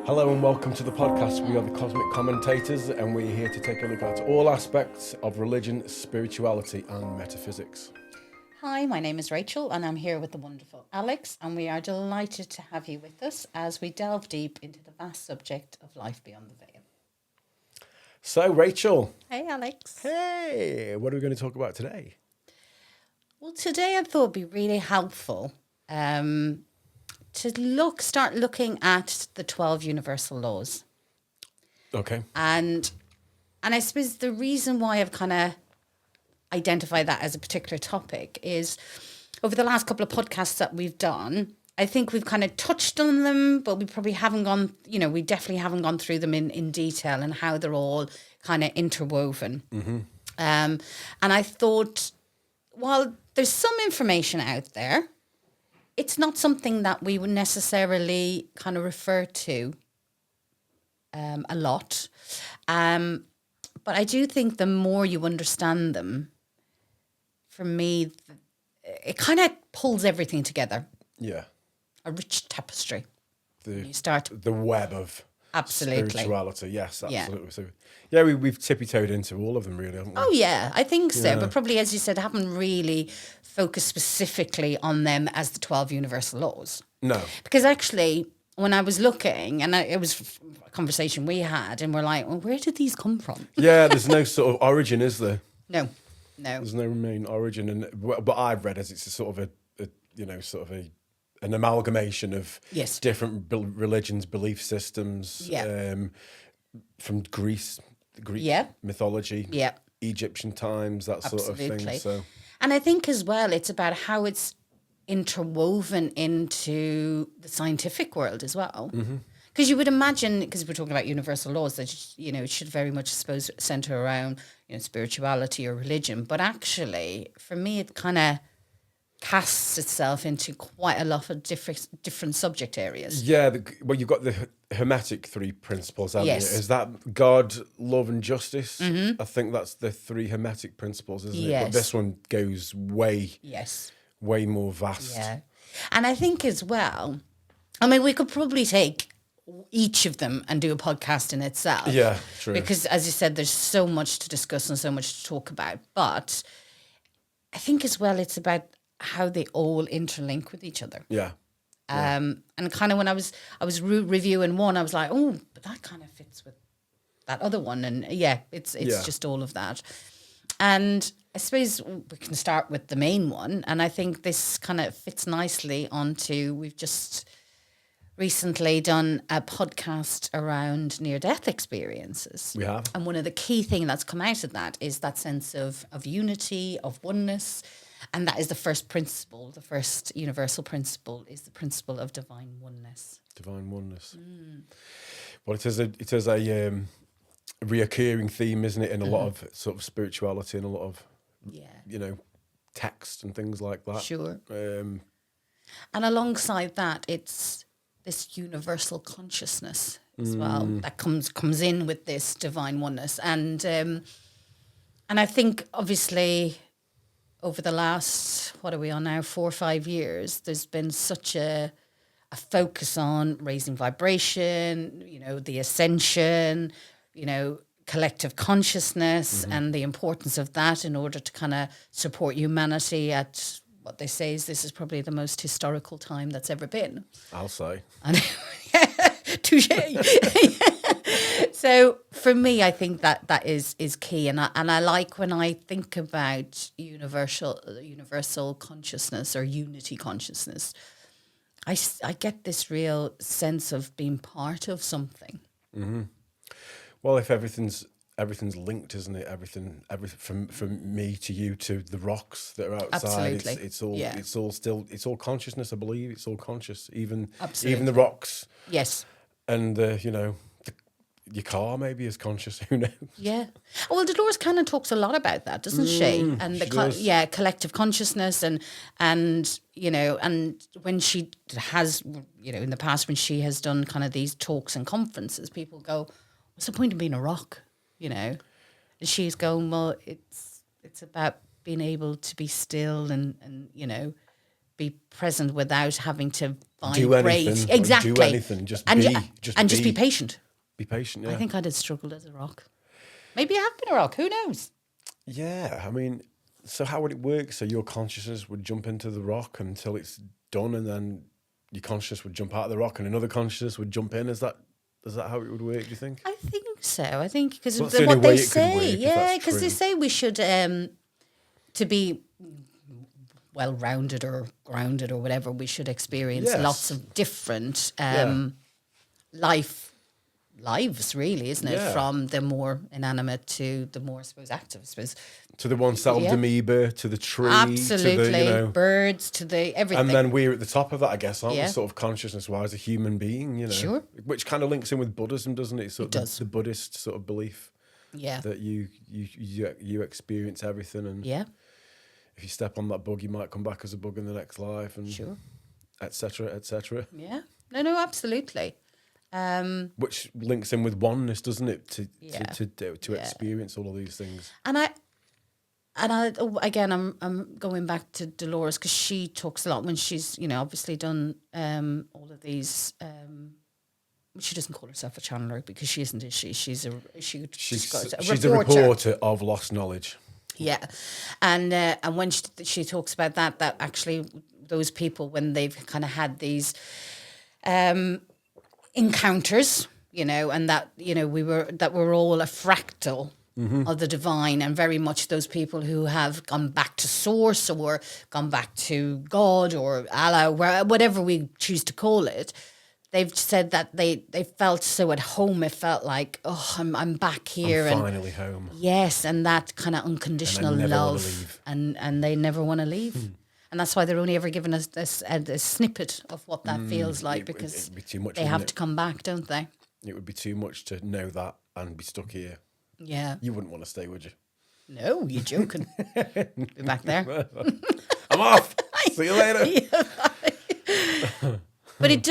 Hello and welcome to the podcast. We are the Cosmic Commentators, and we're here to take a look at all aspects of religion, spirituality, and metaphysics. Hi, my name is Rachel, and I'm here with the wonderful Alex, and we are delighted to have you with us as we delve deep into the vast subject of life beyond the veil. So, Rachel. Hey, Alex. Hey, what are we going to talk about today? Well, today I thought it'd be really helpful to start looking at the 12 universal laws. Okay. And I suppose the reason why I've kind of identified that as a particular topic is over the last couple of podcasts that we've done, I think we've kind of touched on them, but we probably haven't gone, we definitely haven't gone through them in detail and how they're all kind of interwoven. Mm-hmm. And I thought, while there's some information out there, it's not something that we would necessarily kind of refer to a lot. But I do think the more you understand them, for me, it kind of pulls everything together. Yeah. A rich tapestry. The You start. the web of Absolutely. spirituality. Yes, Yeah. absolutely. So, yeah, we've tippy-toed into all of them, really, haven't we? Oh, yeah, I think so. Yeah. But probably, as you said, haven't really focused specifically on them as the 12 universal laws. No. Because actually, when I was looking, and it was a conversation we had, and we're like, well, where did these come from? Yeah, there's no sort of origin, is there? No. There's no main origin, and what I've read is it's a sort of an amalgamation of Yes. different religions, belief systems, Yeah. from Greek Yeah. mythology, Yeah. Egyptian times, that sort of Absolutely. thing. So And I think as well, it's about how it's interwoven into the scientific world as well. Because you would imagine, because we're talking about universal laws, that it should very much, I suppose, center around spirituality or religion. But actually, for me, it kind of casts itself into quite a lot of different subject areas. yeah, you've got the Hermetic three principles, haven't Yes. you? Is that God, love, and justice? I think that's the three Hermetic principles, isn't it? But Yes. this one goes way Yes. more vast. Yeah. And I think as well, I mean, we could probably take each of them and do a podcast in itself. Yeah, true. Because as you said, there's so much to discuss and so much to talk about. But I think as well, it's about how they all interlink with each other. Yeah. And kind of when I was reviewing one, I was like, oh, but that kind of fits with that other one. And yeah, it's Yeah. just all of that. And I suppose we can start with the main one. And I think this kind of fits nicely onto, we've just recently done a podcast around near-death experiences. We have. And one of the key things that's come out of that is that sense of unity, of oneness. And that is the first principle. The first universal principle is the principle of divine oneness. Divine oneness. Well, it is a reoccurring theme, isn't it, in a lot of sort of spirituality and a lot of Yeah, text and things like that. sure. Um, And alongside that, it's this universal consciousness as well that comes in with this divine oneness. And I think obviously over the last, what are we on now, 4 or 5 years, there's been such a focus on raising vibration, the ascension, collective consciousness and the importance of that in order to kind of support humanity at what they say is this is probably the most historical time that's ever been. I'll say. And touche. So for me, I think that is key, and I like when I think about universal consciousness or unity consciousness. I get this real sense of being part of something. Well, if everything's linked, isn't it? Everything from me to you to the rocks that are outside. Absolutely. It's all consciousness. I believe it's all conscious. Even Absolutely. the rocks Yes. and your car maybe is conscious. Who knows? Yeah. Well, Dolores kind of talks a lot about that, doesn't she? And she does. collective consciousness and and when she has in the past when she has done kind of these talks and conferences, people go, "What's the point of being a rock?" And she's going, "Well, it's about being able to be still and be present without having to Do vibrate. anything. Exactly. Do anything. Just and be. ju- and just be patient. Be patient. Yeah. I think I'd have struggled as a rock. Maybe I have been a rock. Who knows? Yeah. I mean, so how would it work? So your consciousness would jump into the rock until it's done, and then your consciousness would jump out of the rock, and another consciousness would jump in. Is that how it would work? Do you think? I think so. I think because Well, that's the what only way they it could work, say, if yeah, that's because they true. say we should to be well-rounded or grounded or whatever. We should experience Yes. lots of different Yeah. lives, really, isn't it? Yeah. From the more inanimate to the more, I suppose, active. I suppose To the one-celled Yeah. amoeba, to the tree, absolutely to the, you know, birds to the everything. and then we're at the top of that, I guess, aren't Yeah. we? Sort of consciousness-wise, a human being, you know, Sure. which kind of links in with Buddhism, doesn't it? Sort It of does. the Buddhist sort of belief yeah, that you experience everything, and yeah, if you step on that bug, you might come back as a bug in the next life, and sure, etc. etc. yeah. No, absolutely. Which links in with oneness, doesn't it? To Yeah. to experience all of these things. And again, I'm going back to Dolores because she talks a lot when she's, obviously done all of these. She doesn't call herself a channeler because she isn't, is she? She's a reporter of lost knowledge. Yeah, and when she talks about that actually those people when they've kind of had these encounters, and that we're all a fractal of the divine, and very much those people who have gone back to source or gone back to God or Allah, whatever we choose to call it. They've said that they felt so at home. It felt like, oh, I'm back here, I'm finally home. Yes, and that kind of unconditional And I never wanna love, leave. and they never want to leave, and that's why they're only ever given us a snippet of what that feels like because It'd be too much. they have to come back, don't they? It would be too much to know that and be stuck here. Yeah. You wouldn't want to stay, would you? No, you're joking. Be back there. I'm off. See you later. But it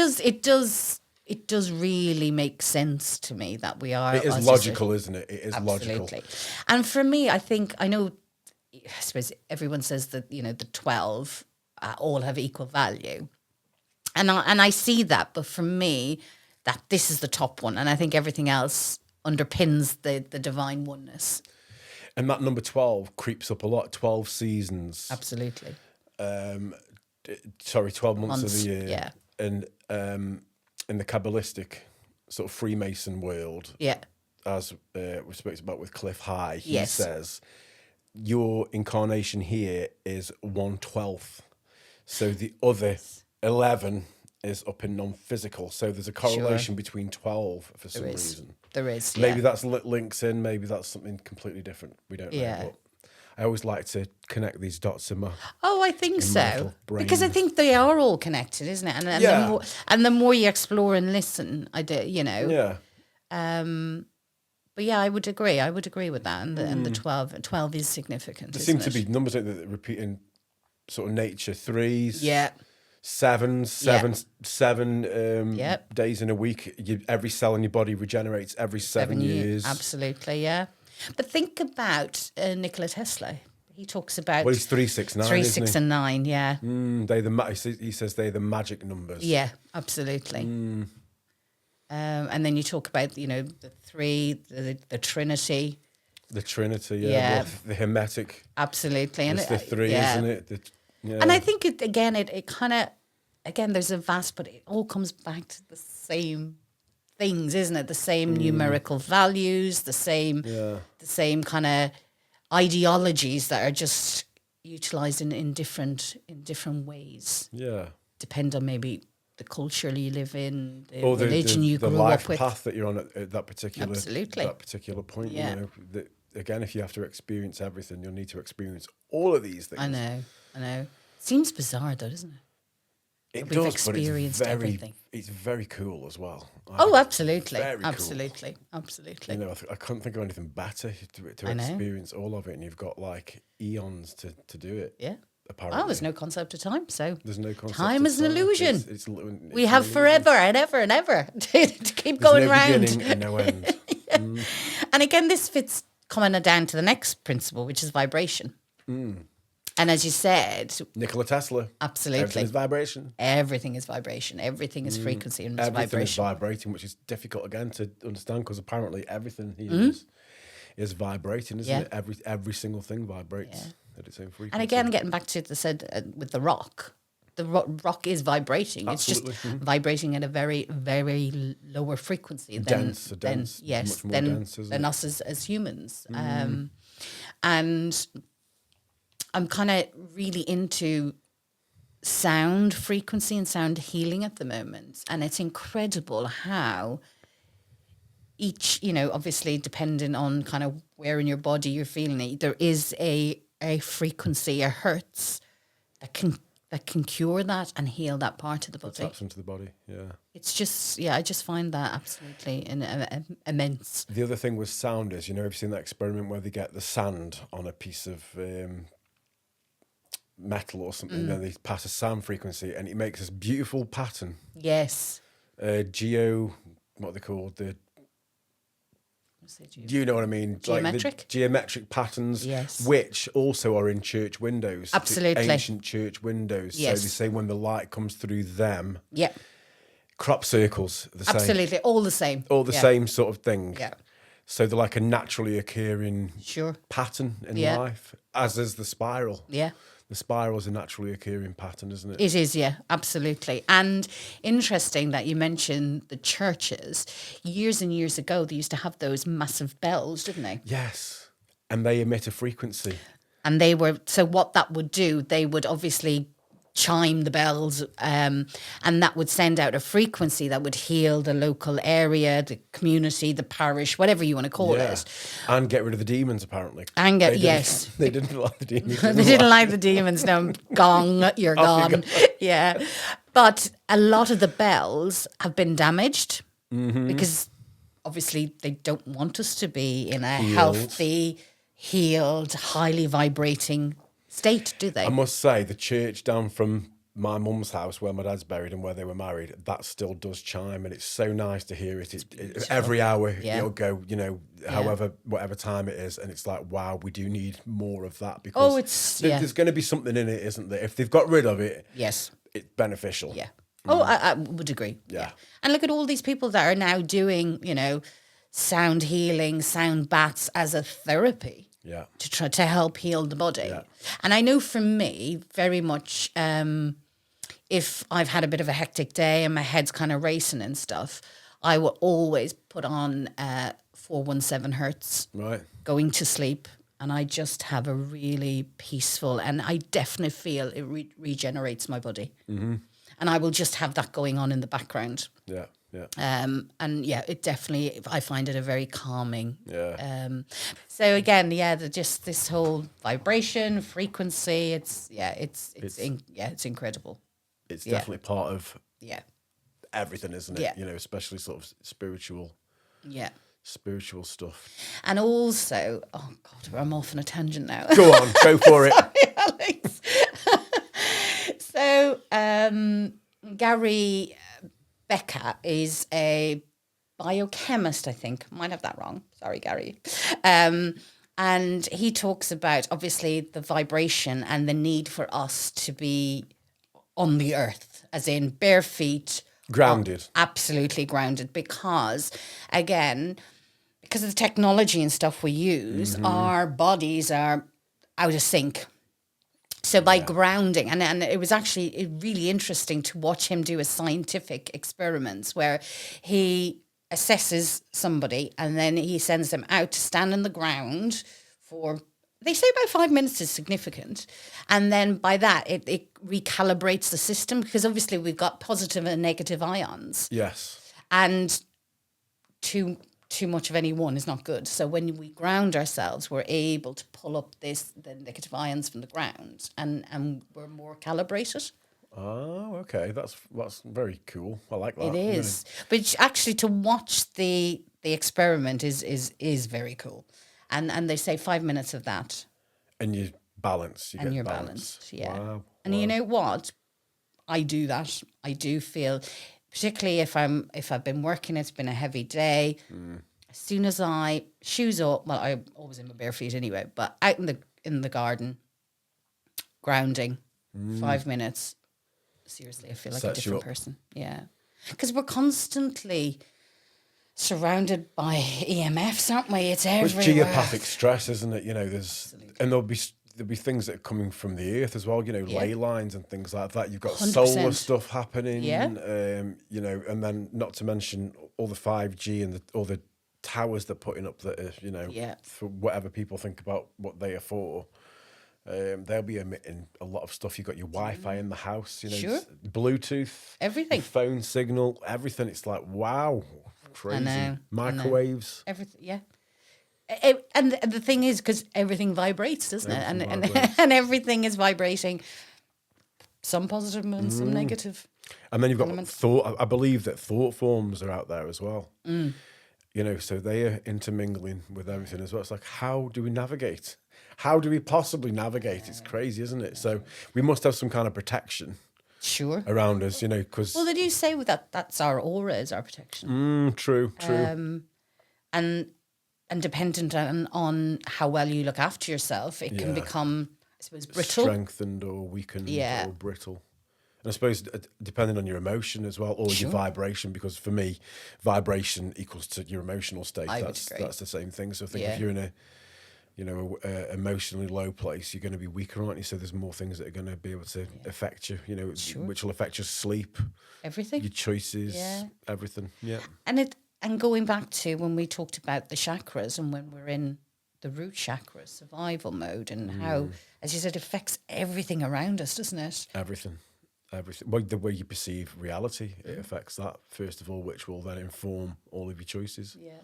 does really make sense to me that we are. It is as logical, isn't it? It is Absolutely. logical. And for me, I suppose everyone says that, the 12 all have equal value. And I see that, but for me, that this is the top one. And I think everything else underpins the divine oneness. And that number 12 creeps up a lot. 12 seasons. Absolutely. 12 months of the year. Yeah. And in the Kabbalistic sort of Freemason world, Yeah. as we spoke about with Cliff High, he Yes. says, your incarnation here is 1/12. So the other 11 is up in non-physical. So there's a correlation between 12 for some reason. There is. Maybe yeah. that's links in. Maybe that's something completely different. We don't know. Yeah. But I always like to connect these dots in my. Oh, I think so. little Because I brain. think they are all connected, isn't it? And Yeah. the more you explore and listen, Yeah. But yeah, I would agree. I would agree with that. And the 12 is significant. There isn't seem to it? be numbers that repeat in sort of nature: 3s, Yeah. 7s, seven Yep. days in a week. Every cell in your body regenerates every 7 years. Absolutely, yeah. But think about Nikola Tesla. He talks about Well, he's 3, 6, 9. 3, isn't 6, he? and 9. Yeah, He says they're the magic numbers. yeah, absolutely. And then you talk about the 3, the Trinity. The Trinity, yeah. Yeah. Well, the Hermetic. Absolutely, and It's the 3, yeah. isn't it? Yeah. And I think it kind of there's a vast, but it all comes back to the same things, isn't it? The same numerical values, the same kind of ideologies that are just utilized in different ways. Yeah. Depend on maybe the culture you live in, the Or religion you the grew life up with. path that you're on at that particular Absolutely. that particular point. Yeah. You know, again, if you have to experience everything, you'll need to experience all of these things. I know. Seems bizarre though, doesn't it? It We've does, but experienced everything. It's very cool as well. Oh, absolutely, Very cool. absolutely. You know, I couldn't think of anything better to I know. experience all of it, and you've got like eons to do it. Yeah. Apparently, Well, there's no concept of time, so there's no concept. time of is an illusion. It's we an have illusion. forever and ever and ever to keep There's going no round. beginning and no end. And again, this fits coming down to the next principle, which is vibration. And as you said, Nikola Tesla. absolutely. Everything is vibration. Everything is vibration. Everything is frequency and Everything is vibration. vibrating, which is difficult again to understand because apparently everything here is vibrating, isn't Yeah. it? Every single thing vibrates at its own frequency. And again, getting back to the said with the rock, the rock is vibrating. Absolutely. It's just vibrating at a very, very lower frequency Dense, yes, much more dense, isn't than it? us as humans. And I'm kind of really into sound frequency and sound healing at the moment, and it's incredible how each, obviously depending on kind of where in your body you're feeling it, there is a frequency, a hertz that can cure that and heal that part of the body. Taps into the body, yeah. It's just, I just find that absolutely immense. The other thing with sound is, have you seen that experiment where they get the sand on a piece of metal or something, and then they pass a sound frequency, and it makes this beautiful pattern. Yes. What are they called? You know what I mean? Geometric? Like the geometric patterns, Yes. which also are in church windows. the Absolutely. Ancient church windows. Yes. So they say when the light comes through them, Yeah. crop circles are the same. Absolutely. All the same. All the Yeah. same sort of thing. Yeah. So they're like a naturally occurring Sure. pattern in Yeah. life, as is the spiral. Yeah. The spiral is a naturally occurring pattern, isn't it? It is, yeah, absolutely. And interesting that you mentioned the churches. Years and years ago, they used to have those massive bells, didn't they? Yes. And they emit a frequency. And they were, so what that would do, they would obviously chime the bells, and that would send out a frequency that would heal the local area, the community, the parish, whatever you want to call it. And get rid of the demons, apparently. And They didn't- yes. They didn't like the demons. They didn't like the demons. No, gong, you're Off you gone. Yeah. But a lot of the bells have been damaged because obviously they don't want us to be in a healthy, healed, highly vibrating state, do they? I must say, the church down from my mum's house where my dad's buried and where they were married, that still does chime, and it's so nice to hear it. Every hour it'll go, whatever time it is, and it's like, wow, we do need more of that because there's going to be something in it, isn't there? If they've got rid of it, Yes. it's beneficial. Yeah. Oh, I would agree. Yeah. And look at all these people that are now doing, sound healing, sound baths as a therapy. Yeah. To try to help heal the body. Yeah. And I know for me, very much, if I've had a bit of a hectic day and my head's kind of racing and stuff, I will always put on 417 hertz Right. going to sleep, and I just have a really peaceful, and I definitely feel it regenerates my body. Mm-hmm. And I will just have that going on in the background. Yeah. Yeah. And yeah, it definitely, I find it a very calming. Yeah. So again, just this whole vibration, frequency, it's incredible. It's definitely part of Yeah. everything, isn't it? Yeah. Especially sort of spiritual stuff. And also, oh God, I'm off on a tangent now. Go on, go for it. Sorry, Alex. So, Gary Becker is a biochemist, I think. Might have that wrong. Sorry, Gary. And he talks about, obviously, the vibration and the need for us to be on the earth, as in bare feet. Grounded. Absolutely grounded. Because, again, because of the technology and stuff we use, our bodies are out of sync. So by grounding, and it was actually really interesting to watch him do a scientific experiments where he assesses somebody and then he sends them out to stand on the ground for, they say about 5 minutes is significant. And then by that, it recalibrates the system because obviously we've got positive and negative ions. Yes. And too much of any one is not good. So when we ground ourselves, we're able to pull up the negative ions from the ground and we're more calibrated. Oh, okay. That's very cool. I like that. It is. But actually to watch the experiment is very cool. And they say 5 minutes of that. And you balance. You And get you're balance. balanced. Yeah. Wow. And you know what? I do that. I do feel, particularly if I've been working, it's been a heavy day. As soon as shoes off, well, I'm always in my bare feet anyway, but out in the garden, grounding, 5 minutes. Seriously, I feel like a Sets you different up. person. Yeah. Because we're constantly surrounded by EMFs, aren't we? It's It's everywhere. geopathic stress, isn't it? You know, and there'll be things that are coming from the earth as well. You know, Yeah. ley lines and things like that. You've got 100%. solar stuff happening. Yeah. You know, and then not to mention all the 5G and all the towers they're putting up that are, you know, Yeah. for whatever people think about what they are for. They'll be emitting a lot of stuff. You've got your Wi-Fi in the house, you know, Sure. Bluetooth, Everything. your phone signal, everything. It's like, wow, crazy. know. Microwaves. Everything, yeah. And the thing is, because everything vibrates, doesn't it? Everything And vibrates. and everything is vibrating. Some positive and some negative. And then you've got elements. thought. I believe that thought forms are out there as well. You know, so they are intermingling with everything as well. It's like, how do we navigate? How do we possibly navigate? It's crazy, isn't it? So we must have some kind of protection Sure. around us, you know, because Well, they do say that's our aura is our protection. true. And dependent on how well you look after yourself, it can Yeah. become, I suppose, brittle. Strengthened or weakened Yeah. or brittle. And I suppose depending on your emotion as well, or your vibration, because for me, vibration equals to your emotional state. I would That's agree. the same thing. So I think Yeah. if you're in a, you know, a emotionally low place, you're going to be weaker, aren't you? So there's more things that are going to be able to affect you, you know, which will affect your sleep, Everything. your choices, Yeah. everything. Yeah. And going back to when we talked about the chakras and when we're in the root chakra survival mode and how, as you said, it affects everything around us, doesn't it? Everything. Well, the way you perceive reality, it affects that first of all, which will then inform all of your choices. Yeah.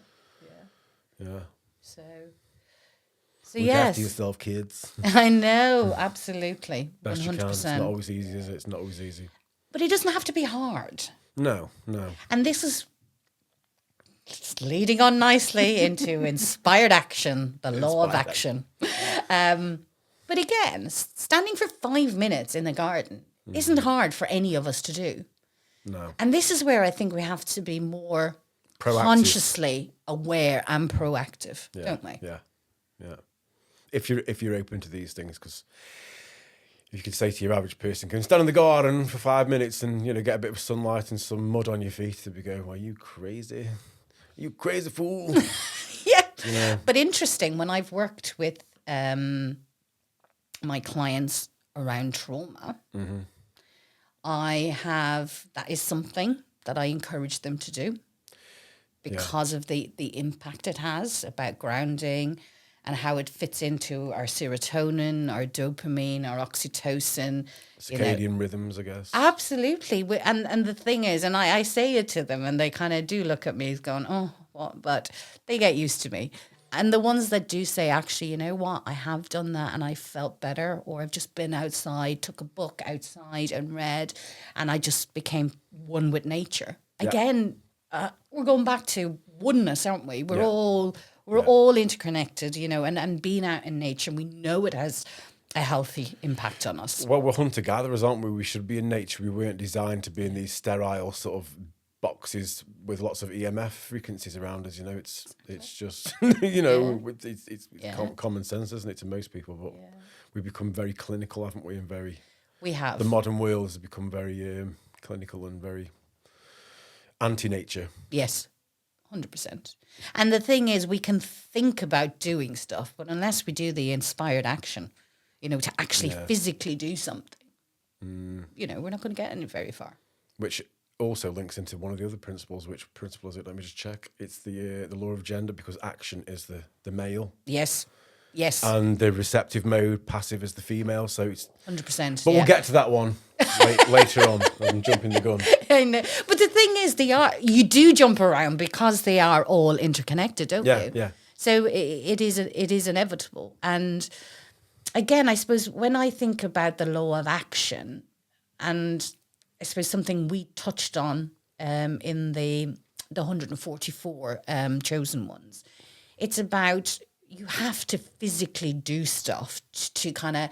Yeah. So Look yes, after yourself, kids. I know, absolutely, Best you can. It's 100%. not always easy, is it? It's not always easy. But it doesn't have to be hard. No. And this is leading on nicely into inspired action, the law of Inspired action. But again, standing for 5 minutes in the garden isn't hard for any of us to do. No. And this is where I think we have to be more Proactive. consciously aware and proactive, Yeah. don't we? Yeah. If you're open to these things, because you could say to your average person, "Go and stand in the garden for 5 minutes and, you know, get a bit of sunlight and some mud on your feet," they'd be going, "Are you crazy? You crazy fool?" Yeah. But interesting, when I've worked with my clients around trauma, that is something that I encourage them to do because of the impact it has about grounding and how it fits into our serotonin, our dopamine, our oxytocin. Circadian rhythms, I guess. Absolutely. And the thing is, and I say it to them and they kind of do look at me as going, oh, what? But they get used to me. And the ones that do say, actually, you know what, I have done that and I felt better, or I've just been outside, took a book outside and read, and I just became one with nature. Yeah. Again, we're going back to oneness, aren't we? We're Yeah. all interconnected, you know, and being out in nature, we know it has a healthy impact on us. Well, we're hunter-gatherers, aren't we? We should be in nature. We weren't designed to be in these sterile sort of boxes with lots of EMF frequencies around us. You know, it's just, you know, it's common sense, isn't it, to most people? But we've become very clinical, haven't we? And We have. the modern world has become very clinical and very anti-nature. Yes, 100%. And the thing is, we can think about doing stuff, but unless we do the inspired action, you know, to actually physically do something, you know, we're not going to get any very far. Which also links into one of the other principles. Which principle is it? Let me just check. It's the law of gender, because action is the male. Yes. And the receptive mode, passive, is the female. So it's 100%. But we'll get to that one later on. I'm jumping the gun. I know. But the thing is, you do jump around because they are all interconnected, don't you? Yeah. So it is inevitable. And again, I suppose when I think about the law of action, and I suppose something we touched on in the 144 chosen ones, it's about you have to physically do stuff to kind of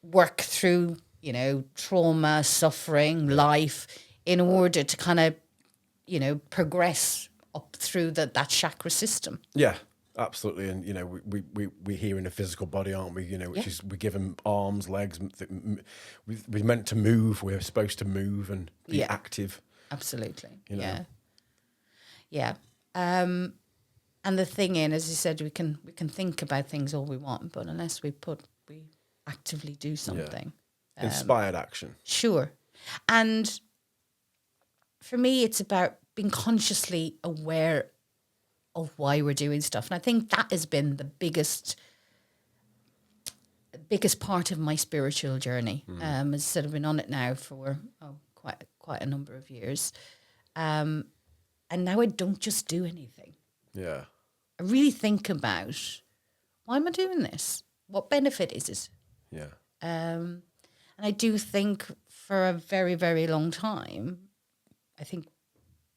work through, you know, trauma, suffering, life, in order to kind of, you know, progress up through that chakra system. Yeah. Absolutely, and we're here in a physical body, aren't we? Which Yeah. is we give them arms, legs. We're meant to move. We're supposed to move and be Yeah. active. Absolutely. You know. Yeah. And the thing in, as you said, we can think about things all we want, but unless we actively do something. Inspired action. Sure. And for me, it's about being consciously aware of why we're doing stuff. And I think that has been the biggest part of my spiritual journey. As I said, I've been on it now for quite a number of years. And now I don't just do anything. Yeah. I really think about, why am I doing this? What benefit is it? Yeah. And I do think for a very, very long time, I think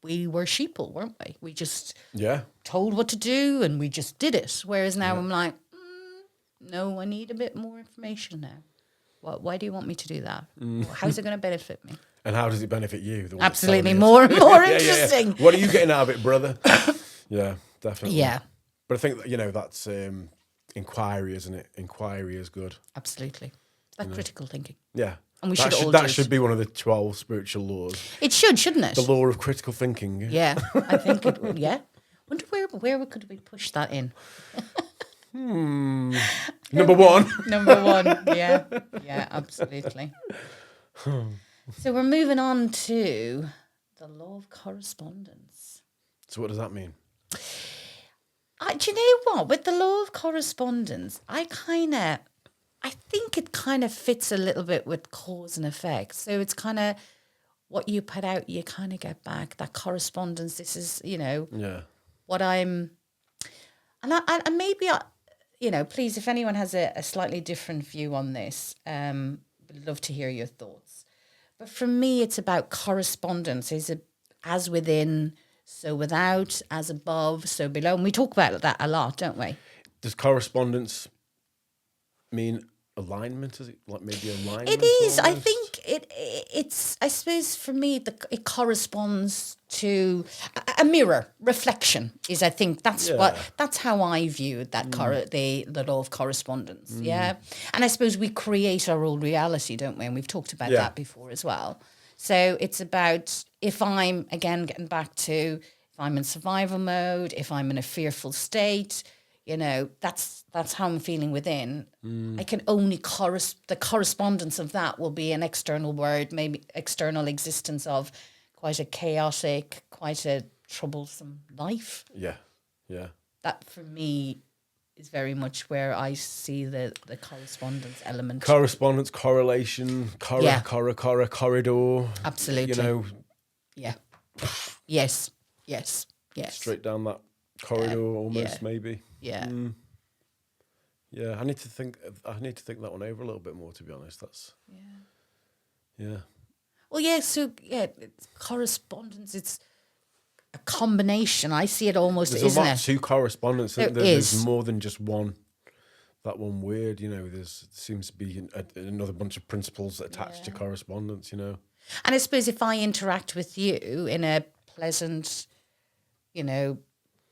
we were sheeple, weren't we? We just told what to do and we just did it. Whereas now I'm like, no, I need a bit more information now. Why do you want me to do that? How's it going to benefit me? And how does it benefit you? The one that's Absolutely, telling you? more and more Yeah, yeah, yeah. interesting. What are you getting out of it, brother? Yeah, definitely. Yeah, But I think that, that's inquiry, isn't it? Inquiry is good. absolutely. That critical thinking. Yeah. And we that should all that do it. should be one of the 12 spiritual laws. It should, shouldn't it? The law of critical thinking. Yeah, I think it would. Yeah. Wonder where could we push that in? Number one. Number one. Yeah. Yeah, absolutely. So we're moving on to the law of correspondence. So what does that mean? Do you know what? With the law of correspondence, I think it kind of fits a little bit with cause and effect. So it's kind of what you put out, you kind of get back. That correspondence, this is, Yeah. what I'm... And maybe, please, if anyone has a slightly different view on this, would love to hear your thoughts. But for me, it's about correspondence. Is it as within, so without, as above, so below? And we talk about that a lot, don't we? Does correspondence mean alignment? Is it like maybe alignment? It is. I almost? think it's. I suppose for me, it corresponds to a mirror reflection. Is I think that's that's how I view that the law of correspondence. Yeah, and I suppose we create our own reality, don't we? And we've talked about that before as well. So it's about, if I'm again getting back to, if I'm in survival mode, if I'm in a fearful state. That's how I'm feeling within. I can only the correspondence of that will be an external word, maybe external existence of quite a chaotic, quite a troublesome life. Yeah. Yeah. That for me is very much where I see the correspondence element. Correspondence, correlation, corridor. Absolutely. Yeah. Yes. Straight down that corridor almost, maybe. Yeah. Yeah, I need to think that one over a little bit more, to be honest. That's yeah. Well, it's correspondence. It's a combination. I see it almost, There's isn't a lot it? to correspondence. There There's is. more than just one. That one word, there seems to be another bunch of principles attached to correspondence. And I suppose if I interact with you in a pleasant,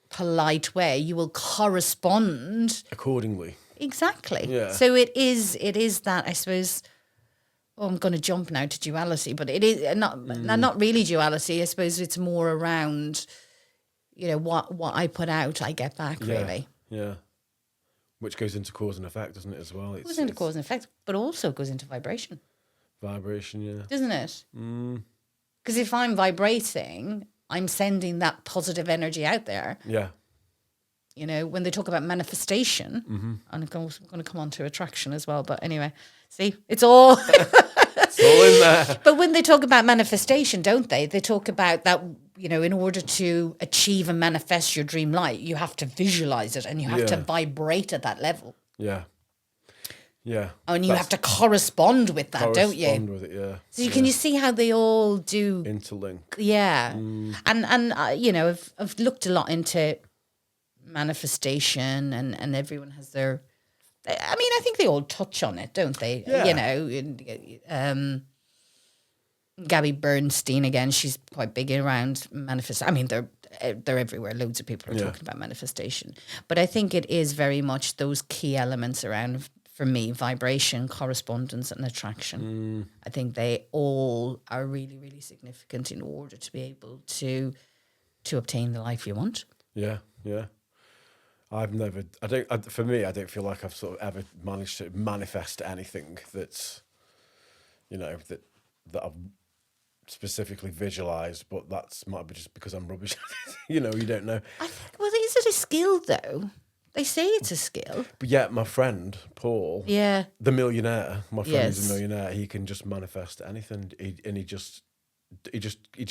polite way, you will correspond Accordingly. exactly. Yeah. So it is that, I suppose. Oh, I'm going to jump now to duality, but it is not really duality. I suppose it's more around, what I put out, I get back. Really. Yeah. Which goes into cause and effect, doesn't it, as well? It goes into cause and effect, but also goes into vibration. Vibration, yeah. Doesn't it? Because if I'm vibrating, I'm sending that positive energy out there. Yeah. When they talk about manifestation, and I'm going to come on to attraction as well. But anyway, see, it's all... It's all in there. But when they talk about manifestation, don't they? They talk about that, in order to achieve and manifest your dream life, you have to visualize it and you have to vibrate at that level. Yeah. Yeah. And you have to correspond with that, don't you? Correspond with it, yeah. So can you see how they all do... Interlink. Yeah. And I've looked a lot into manifestation and everyone has their... I think they all touch on it, don't they? Yeah. Gabby Bernstein again. She's quite big around manifest. I mean, they're everywhere. Loads of people are talking about manifestation, but I think it is very much those key elements around, for me, vibration, correspondence, and attraction. I think they all are really, really significant in order to be able to obtain the life you want. Yeah. For me, I don't feel like I've sort of ever managed to manifest anything that's, that I've specifically visualized, but might be just because I'm rubbish. You don't know. I think, well, is it a skill though? They say it's a skill. But yeah, my friend Paul, the millionaire, my friend is a millionaire. He can just manifest anything, and he just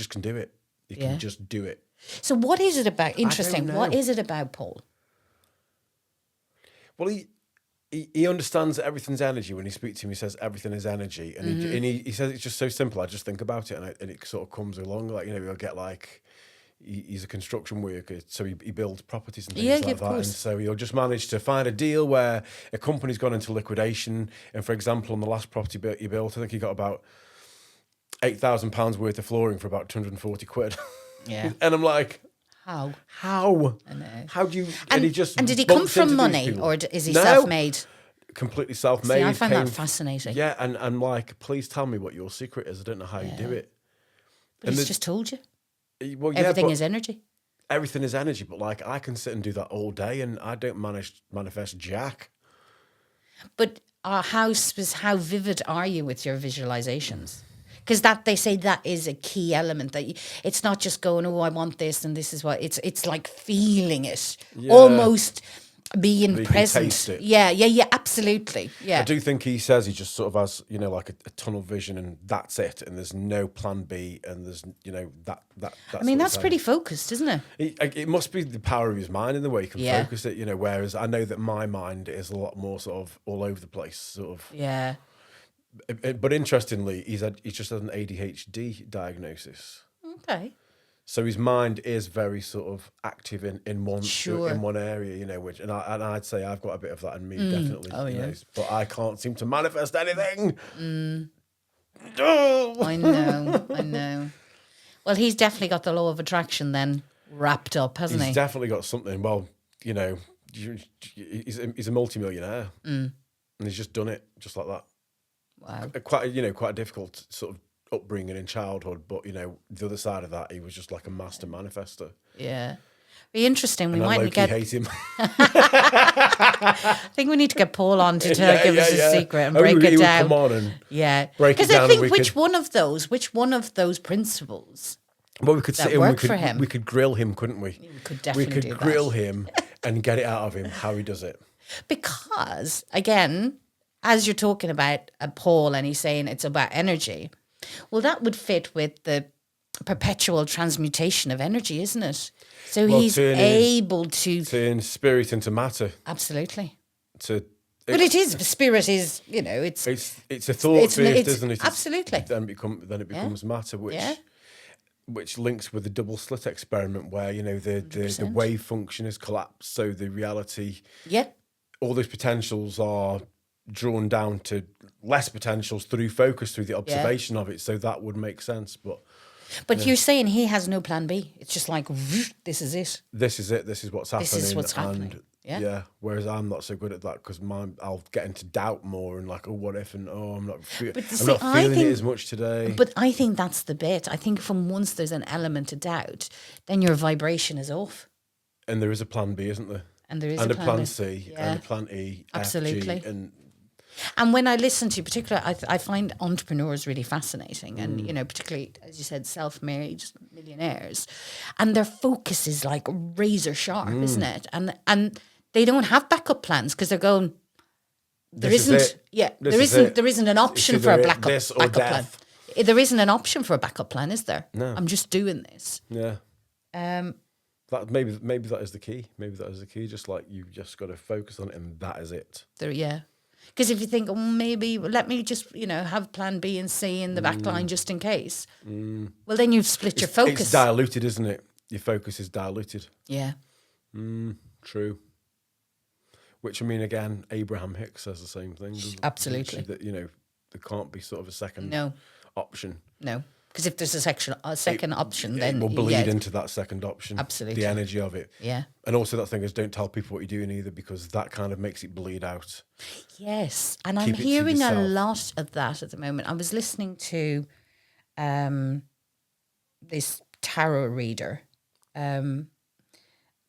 can do it. He can just do it. So what is it about? Interesting. What is it about Paul? Well, he understands that everything's energy. When he speaks to him, he says everything is energy, and he says it's just so simple. I just think about it, and it sort of comes along. Like, he'll get like, he's a construction worker, so he builds properties and things like that. Course. And so he'll just manage to find a deal where a company's gone into liquidation. And for example, on the last property he built, I think he got about £8,000 worth of flooring for about 240 quid. Yeah. And I'm like, How? I know. How do you? And did he come from money, or is he self-made? Completely self-made. See, I find that fascinating. Yeah, and like, please tell me what your secret is. I don't know how you do it. But he's just told you. Well, everything is energy. Everything is energy, but like, I can sit and do that all day, and I don't manifest jack. But how vivid are you with your visualizations? Because they say that is a key element. That it's not just going, oh, I want this and this is what it's like feeling it, almost being present. Taste it. Yeah, absolutely. Yeah, I do think he says he just sort of has, like a tunnel vision, and that's it, and there's no plan B, and there's that. I mean, that's pretty focused, isn't it? It must be the power of his mind in the way he can focus it. Whereas I know that my mind is a lot more sort of all over the place, sort of. Yeah. But interestingly, he's just had an ADHD diagnosis. Okay. So his mind is very sort of active in one area, which and I'd say I've got a bit of that in me, definitely. Oh yeah. But I can't seem to manifest anything. I know. Well, he's definitely got the law of attraction then wrapped up, hasn't he? He's definitely got something. Well, he's a multimillionaire, and he's just done it just like that. Wow. Quite a difficult sort of upbringing in childhood, but the other side of that, he was just like a master manifester. Yeah. Be interesting. We and might get. Hate him. I think we need to get Paul on to give us a secret and break it down. Come on and break it down. Because I think which one of those principles? Well, we could sit and we could grill him, couldn't we? We could definitely do that. Grill him and get it out of him how he does it. Because again, as you're talking about Paul, and he's saying it's about energy, well, that would fit with the perpetual transmutation of energy, isn't it? So he's able to turn spirit into matter. Absolutely. But it is. Spirit is, it's a thought first, isn't it? Absolutely. Then it becomes matter, which links with the double slit experiment, where the wave function is collapsed, so the reality, all those potentials are drawn down to less potentials through focus, through the observation of it. So that would make sense, but you're saying he has no plan B. It's just like, this is it. This is it. This is what's happening. This is what's happening. Yeah. Whereas I'm not so good at that, because I'll get into doubt more and like, oh, what if, and I'm not feeling it as much today. But I think that's the bit. I think from once there's an element of doubt, then your vibration is off. And there is a plan B, isn't there? And there is a plan C, yeah. and a plan E, absolutely. F, G, and when I listen to, particularly, I find entrepreneurs really fascinating, and particularly, as you said, self-made millionaires, and their focus is like razor sharp, isn't it? And they don't have backup plans, because they're going. There isn't an option for a backup plan. There isn't an option for a backup plan, is there? No. I'm just doing this. Yeah. That maybe that is the key. Maybe that is the key. Just like, you've just got to focus on it, and that is it. Because if you think, maybe let me just have plan B and C in the back line just in case. Well, then you've split your focus. It's diluted, isn't it? Your focus is diluted. Yeah. True. Which, I mean, again, Abraham Hicks says the same thing. Absolutely. That there can't be sort of a second option. No. Because if there's a second option, then it will bleed into that second option. Absolutely. The energy of it. Yeah. And also that thing is, don't tell people what you're doing either, because that kind of makes it bleed out. Yes, and I'm Keep it to hearing a yourself. lot of that at the moment. I was listening to this tarot reader, and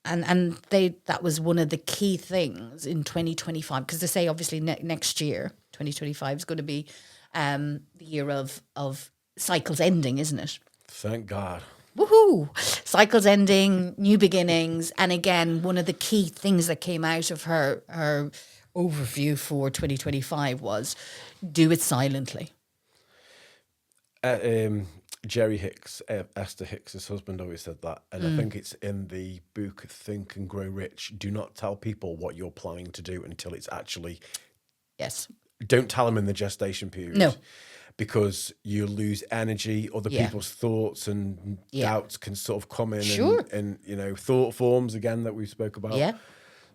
that was one of the key things in 2025, because they say obviously next year 2025 is going to be the year of cycles ending, isn't it? Thank God. Woohoo! Cycles ending, new beginnings, and again, one of the key things that came out of her overview for 2025 was do it silently. Jerry Hicks, Esther Hicks' husband, always said that. And I think it's in the book Think and Grow Rich. Do not tell people what you're planning to do until it's actually... Yes. Don't tell them in the gestation period. No. Because you lose energy, other people's thoughts and doubts can sort of come in. Sure. And, you know, thought forms, again, that we spoke about. Yeah.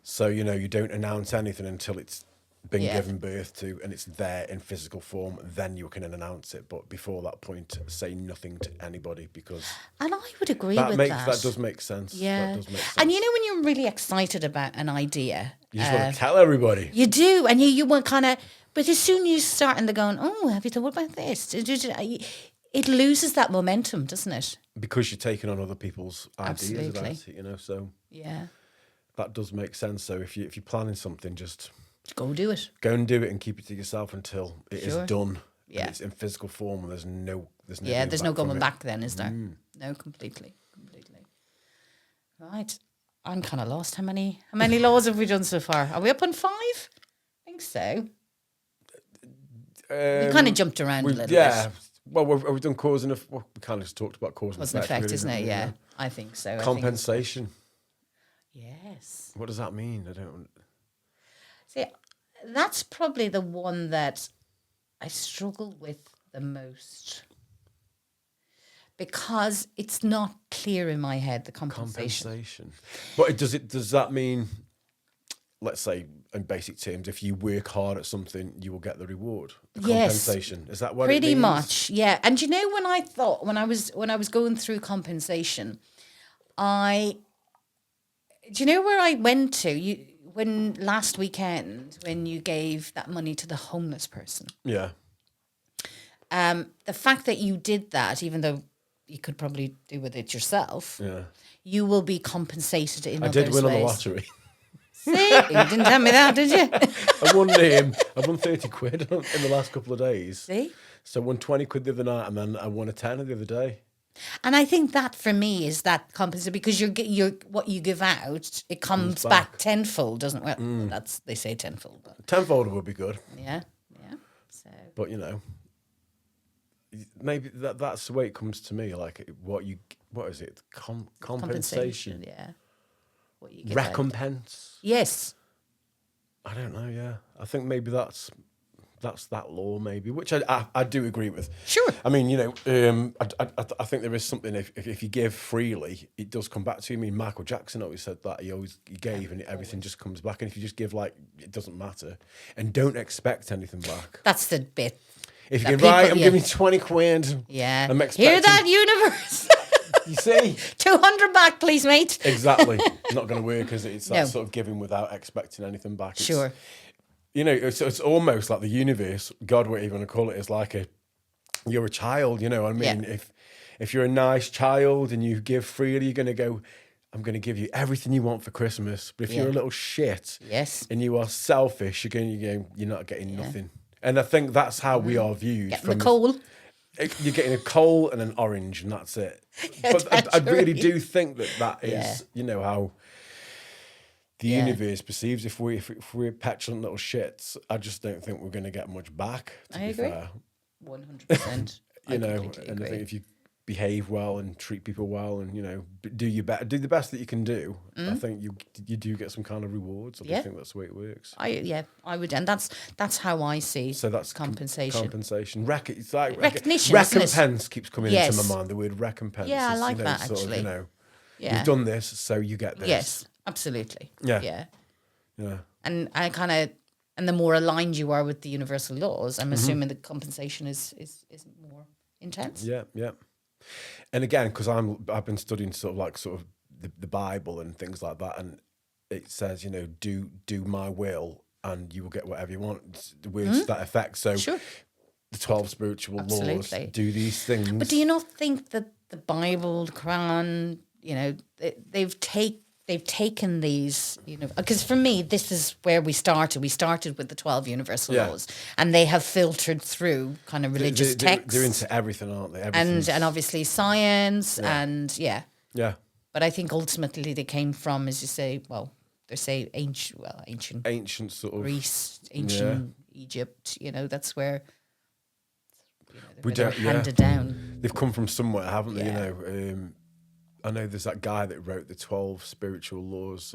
So, you know, you don't announce anything until it's been given birth to and it's there in physical form. Then you can announce it. But before that point, say nothing to anybody, because And I would agree with that. That does make sense. Yeah. That does make sense. And you know when you're really excited about an idea, You just want to tell everybody. you do, and you want kind of, but as soon as you start and they're going, oh, have you thought about this? It loses that momentum, doesn't it? Because you're taking on other people's ideas Absolutely. about it, you know, so Yeah. that does make sense. So if you're planning something, just Go do it. go and do it and keep it to yourself until it is Sure. done. Yeah. And it's in physical form and there's no Yeah, there's no from going it. back then, is there? No, completely. Right. I'm kind of lost. How many laws have we done so far? Are we up on 5? I think so. We kind of jumped around a little bit. Well, we've done cause and effect. Well, we kind of just talked about cause and Cause and effect, effect, really, isn't didn't it? we? Yeah, I think so. Compensation. Yes. What does that mean? I don't. See, that's probably the one that I struggle with the most, because it's not clear in my head, the compensation. But does that mean, let's say in basic terms, if you work hard at something, you will get the reward? The Yes. compensation. Is that what Pretty it means? much, yeah. And you know, when I was going through compensation, do you know where I went to? When last weekend, when you gave that money to the homeless person. Yeah. The fact that you did that, even though you could probably do with it yourself, Yeah. you will be compensated in I other ways. did win on the lottery. See, you didn't tell me that, did you? I won 30 quid in the last couple of days. See, So I won 20 quid the other night, and then I won a tenner the other day. and I think that for me is that compensation, because you're what you give out, it comes back tenfold, doesn't it? Well, that's, they say tenfold, but Tenfold would be good, yeah. So but you know, maybe that's the way it comes to me. Like what is it? Compensation, yeah. What you give out. recompense. Yes. I don't know. Yeah, I think maybe that's that law, maybe, which I do agree with. Sure. I mean, you know, I think there is something, if you give freely, it does come back to you. I mean, Michael Jackson always said that he gave, and everything just comes back. And if you just give, like, it doesn't matter, and don't expect anything back. That's the bit. If you that give, right, people- I'm giving 20 quid. Yeah. I'm Hear expecting. that, universe? You see, 200 back, please, mate. exactly, not going to work, because it's that No. sort of giving without expecting anything back. It's, Sure. you know, it's almost like the universe, God, what you want to call it, is like you're a child, you know what I mean? Yeah. If you're a nice child and you give freely, you're going to go, I'm going to give you everything you want for Christmas. But if you're a little shit Yes. and you are selfish, you're not getting nothing. And I think that's how we are viewed. Getting the coal. You're getting a coal and an orange, and that's it. But I really do think that is, you know, how the universe perceives. If we're petulant little shits, I just don't think we're going to get much back. To I be agree. fair, 100%. you know, completely and I agree. think if you behave well and treat people well, and you know, do the best that you can do, I think you do get some kind of rewards. I Yeah. think that's the way it works. I would, and that's how I see. So that's compensation. Compensation. It's like Recognition, isn't it? Recompense keeps coming Yes. into my mind. The word recompense. Yeah, I is, like you know, that, sort of, actually. you know, Yeah. you've done this, so you get this. Yes, absolutely. Yeah. Yeah. Yeah. And and the more aligned you are with the universal laws, I'm assuming the compensation is more intense. Yeah, yeah. And again, because I've been studying sort of the Bible and things like that, and it says, do my will, and you will get whatever you want. It's the words to that effect. So Sure. the 12 spiritual laws Absolutely. do these things. But do you not think that the Bible, the Quran, they've taken these, because for me, this is where we started. We started with the 12 universal laws, and they have filtered through kind of religious texts. They're into everything, aren't they? And obviously science Yeah. But I think ultimately they came from, as you say, they say Ancient sort of Greece, ancient Egypt. That's where we they're don't handed down. They've come from somewhere, haven't they? Yeah. I know there's that guy that wrote the 12 spiritual laws,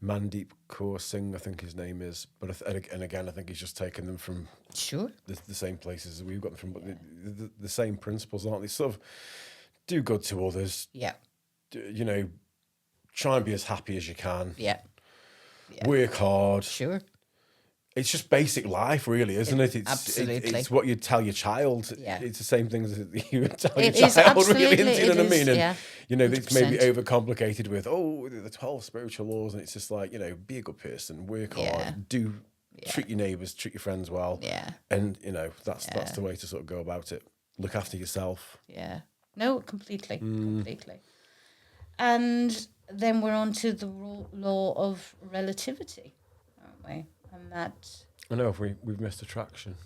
Mandeep Kaur Singh, I think his name is. But and again, I think he's just taken them from the same places that we've got them from. But the same principles, aren't they? Sort of do good to others. Yeah. Try and be as happy as you can. Yeah. Work hard. Sure. It's just basic life, really, isn't it? It's absolutely. It's what you tell your child. Yeah. It's the same thing as you would tell It your is, child, really. absolutely, You know what I it mean? is, And, it's maybe 100%. overcomplicated with, the 12 spiritual laws. And it's just like, be a good person, work hard, treat your neighbours, treat your friends well. Yeah. And, that's the way to sort of go about it. Look after yourself. Yeah. No, completely. Completely. And then we're on to the law of relativity, aren't we? And that... I know we've missed attraction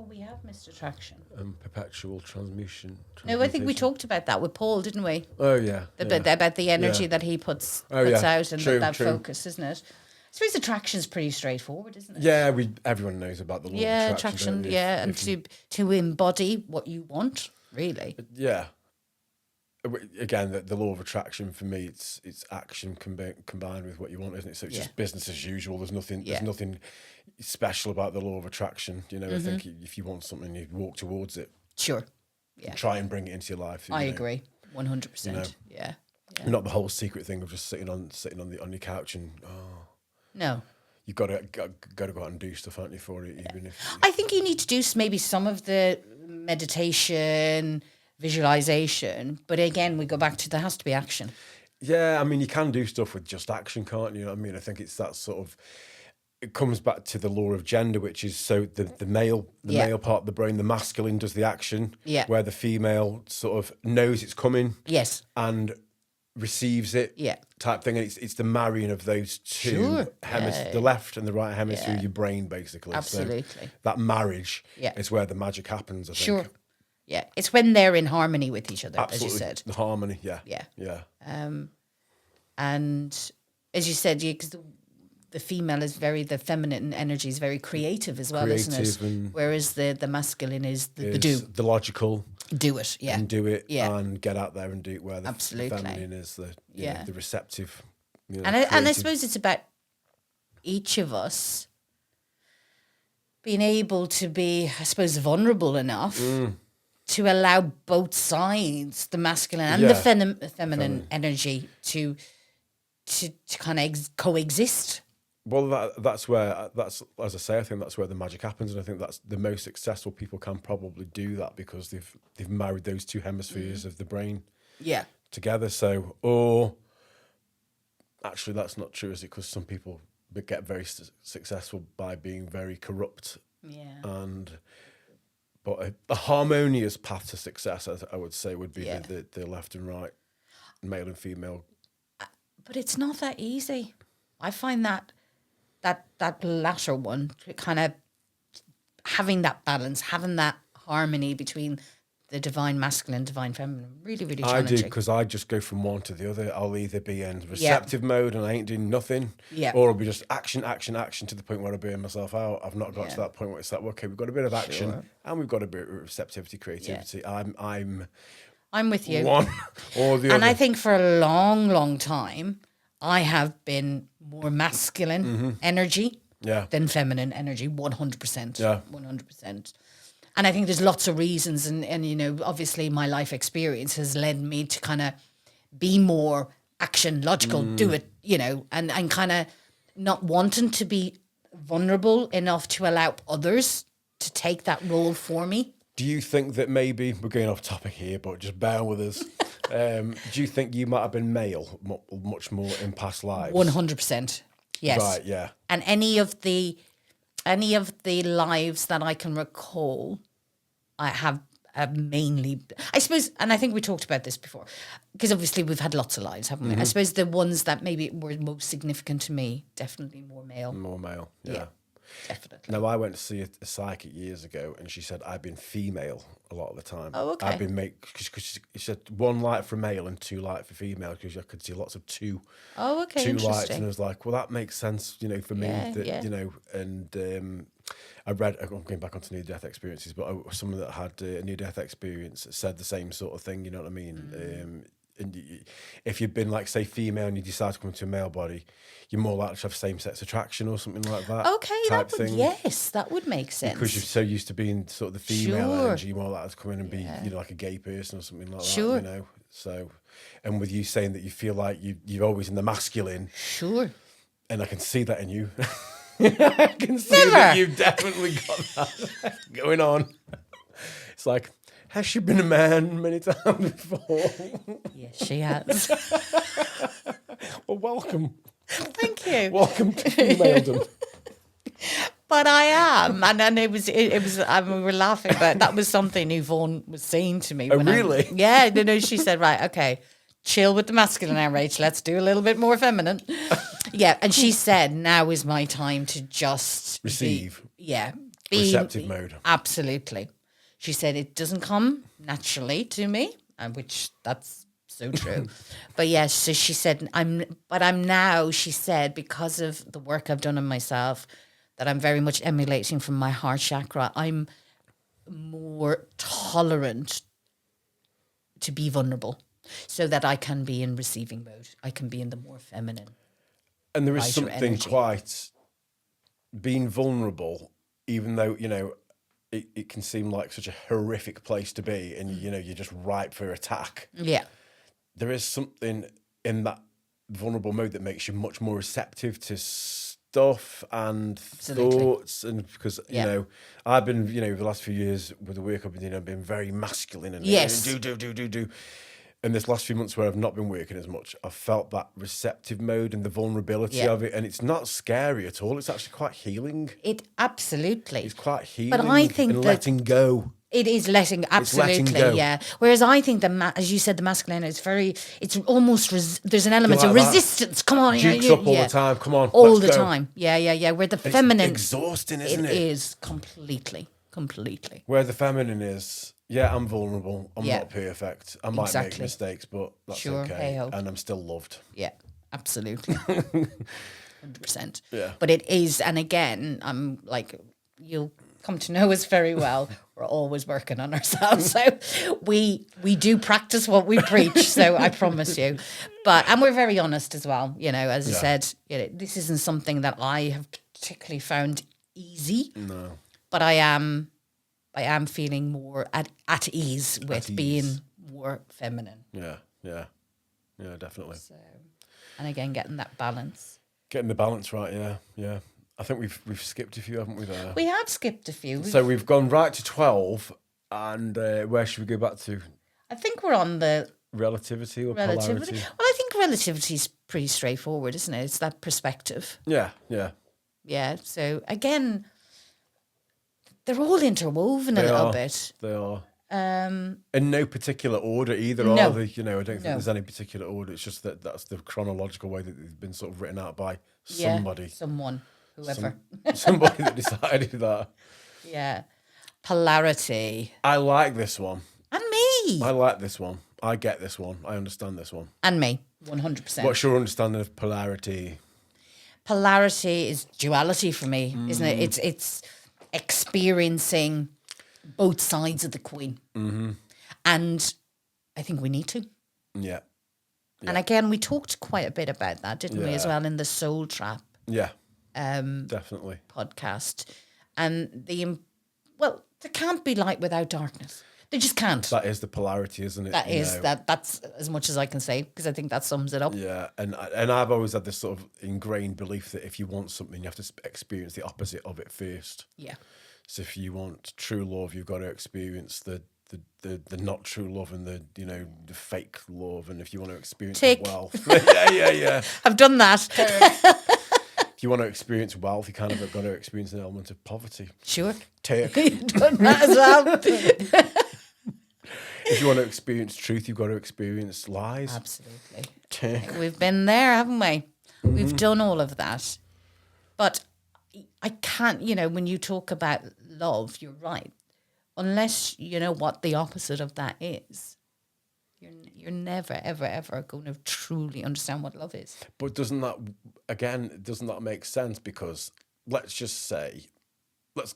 we have missed attraction. and perpetual transmutation. No, I think we talked about that with Paul, didn't we? Oh, yeah. About the energy that he puts out and True, that true. focus, isn't it? I suppose attraction's pretty straightforward, isn't it? Yeah, everyone knows about the law of attraction. Don't they? And to embody what you want, really. Yeah. Again, the law of attraction for me, it's action combined with what you want, isn't it? So it's just business as usual. There's nothing special about the law of attraction. I think if you want something, you walk towards it. Sure. Yeah. Try and bring it into your life. I agree, 100%. Yeah. Not the whole secret thing of just sitting on your couch and No. you've got to go out and do stuff, haven't you, for it? Even if I think you need to do maybe some of the meditation, visualization, but again, we go back to there has to be action. Yeah, I mean, you can do stuff with just action, can't you? You know what I mean? I think it's that sort of. It comes back to the law of gender, which is so the male part of the brain, the masculine does the action, where the female sort of knows it's coming, and receives it, type thing. And it's the marrying of those two hemispheres, the left and the right hemisphere of your brain, basically. Absolutely. So that marriage is where the magic happens. I think. Yeah, it's when they're in harmony with each other, Absolutely. as you said. The harmony, yeah. And as you said, because the female is the feminine energy is very creative as well, isn't it? Whereas the masculine is the do. The logical. Do it, And do it, and get out there and do it, where the feminine is the receptive. And I suppose it's about each of us being able to be, I suppose, vulnerable enough to allow both sides, the masculine and the feminine energy, to kind of coexist. Well, that's as I say, I think that's where the magic happens, and I think that's the most successful people can probably do that because they've married those two hemispheres of the brain together. So, or actually, that's not true, is it? Because some people get very successful by being very corrupt. Yeah. But a harmonious path to success, I would say, would be the left and right, male and female. But it's not that easy. I find that latter one, kind of having that balance, having that harmony between the divine masculine, divine feminine, really, really challenging. I do, because I just go from one to the other. I'll either be in receptive mode and I ain't doing nothing, or I'll be just action to the point where I'll burn myself out. I've not got to that point where it's like, okay, we've got a bit of action and we've got a bit of receptivity, creativity. I'm with you. One or the other. And I think for a long, long time, I have been more masculine energy than feminine energy, 100%. Yeah. 100%. And I think there's lots of reasons. And obviously my life experience has led me to kind of be more action, logical, do it, and kind of not wanting to be vulnerable enough to allow others to take that role for me. Do you think that maybe we're going off topic here, but just bear with us? Do you think you might have been male much more in past lives? 100%. Yes. Right. Yeah. And any of the lives that I can recall, I have mainly, I suppose, and I think we talked about this before, because obviously we've had lots of lives, haven't we? I suppose the ones that maybe were most significant to me, definitely more male. More male. Yeah. Definitely. Now, I went to see a psychic years ago, and she said I've been female a lot of the time. Oh, okay. I've been because she said one light for male and two light for female, because I could see lots of two. Oh, okay. Two lights, Interesting. and I was like, well, that makes sense, for me. Yeah, That yeah. and I read. I'm going back onto near-death experiences, but someone that had a near-death experience said the same sort of thing. You know what I mean? And if you've been, like, say, female and you decide to come into a male body, you're more likely to have same-sex attraction or something like that. Okay, type that would, thing. yes, that would make sense. Because you're so used to being sort of the female Sure. energy, you're more likely to come in and be, like a gay person or something like Sure. that. So, and with you saying that you feel like you're always in the masculine, Sure. and I can see that in you. I can see that you've definitely got that going on. It's like, has she been a man many times before? Yes, she has. Well, welcome. Thank you. Welcome to femaledom. But I am, and it was. I mean, we were laughing, but that was something Yvonne was saying to me. Oh, when I- really? Yeah, no. She said, "Right, okay, chill with the masculine now, Rach. Let's do a little bit more feminine." Yeah, and she said, "Now is my time to just Receive. be Receptive mode. Absolutely." She said it doesn't come naturally to me, and which that's so true. But yes, so she said I'm now. She said, because of the work I've done on myself, that I'm very much emulating from my heart chakra. I'm more tolerant to be vulnerable, so that I can be in receiving mode. I can be in the more feminine. And there is Lighter something energy. quite being vulnerable, even though, it can seem like such a horrific place to be, and, you're just ripe for attack. Yeah. There is something in that vulnerable mode that makes you much more receptive to stuff and Absolutely. thoughts. And because, Yeah. I've been, the last few years with the work I've been doing, I've been very masculine and Yes. do. And this last few months where I've not been working as much, I've felt that receptive mode and the vulnerability Yeah. of it. And it's not scary at all. It's actually quite healing. It absolutely. It's quite healing. I think and that- letting go. It is letting, absolutely, go. yeah. Whereas I think as you said, the masculine is it's almost, there's an element like of that. resistance. Come on. Jukes up all the time. Come on. All let's the go. time. Yeah. Where the It's feminine, exhausting, isn't it? It is completely. Where the feminine is, yeah, I'm vulnerable. I'm Yeah. not perfect. I might make Exactly. mistakes, but that's Sure, okay. hey-ho. And I'm still loved. Yeah, absolutely. 100%. Yeah. But it is, and again, I'm like, you'll come to know us very well. We're always working on ourselves. So we do practice what we preach. So I promise you. And we're very honest as well. As I said, this isn't something that I have particularly found easy. No. But I am feeling more at ease with being more feminine. Yeah, definitely. So, and again, getting that balance. Getting the balance right, yeah. I think we've skipped a few, haven't we, there? We have skipped a few. So we've gone right to 12, and where should we go back to? I think we're on the Relativity or relativity. polarity? Well, I think relativity is pretty straightforward, isn't it? It's that perspective. Yeah. Yeah. So again, they're all interwoven a They little are. bit. They are. In no particular order either, No. are they? I don't think No. there's any particular order. It's just that's the chronological way that they've been sort of written out by Yeah, somebody. someone, whoever. Somebody that decided that. Yeah. Polarity. I like this one. And me. I like this one. I get this one. I understand this one. And me. 100%. What's your understanding of polarity? Polarity is duality for me, isn't it? It's experiencing both sides of the coin. Mm-hmm. And I think we need to. Yeah. And again, we talked quite a bit about that, didn't we, as Yeah. well, in the Soul Trap Yeah. Definitely. podcast. And there can't be light without darkness. There just can't. That is the polarity, isn't it? That's as much as I can say, because I think that sums it up. Yeah, and I've always had this sort of ingrained belief that if you want something, you have to experience the opposite of it first. Yeah. So if you want true love, you've got to experience the not true love and the the fake love. And if you want to experience Tick. wealth, yeah. I've done that. If you want to experience wealth, you kind of got to experience an element of poverty. Sure. Take. You've done that as well. If you want to experience truth, you've got to experience lies. Absolutely. Take. We've been there, haven't we? We've done all of that. But I can't, when you talk about love, you're right. Unless you know what the opposite of that is, you're never, ever, ever going to truly understand what love is. But doesn't that make sense? Because let's just say,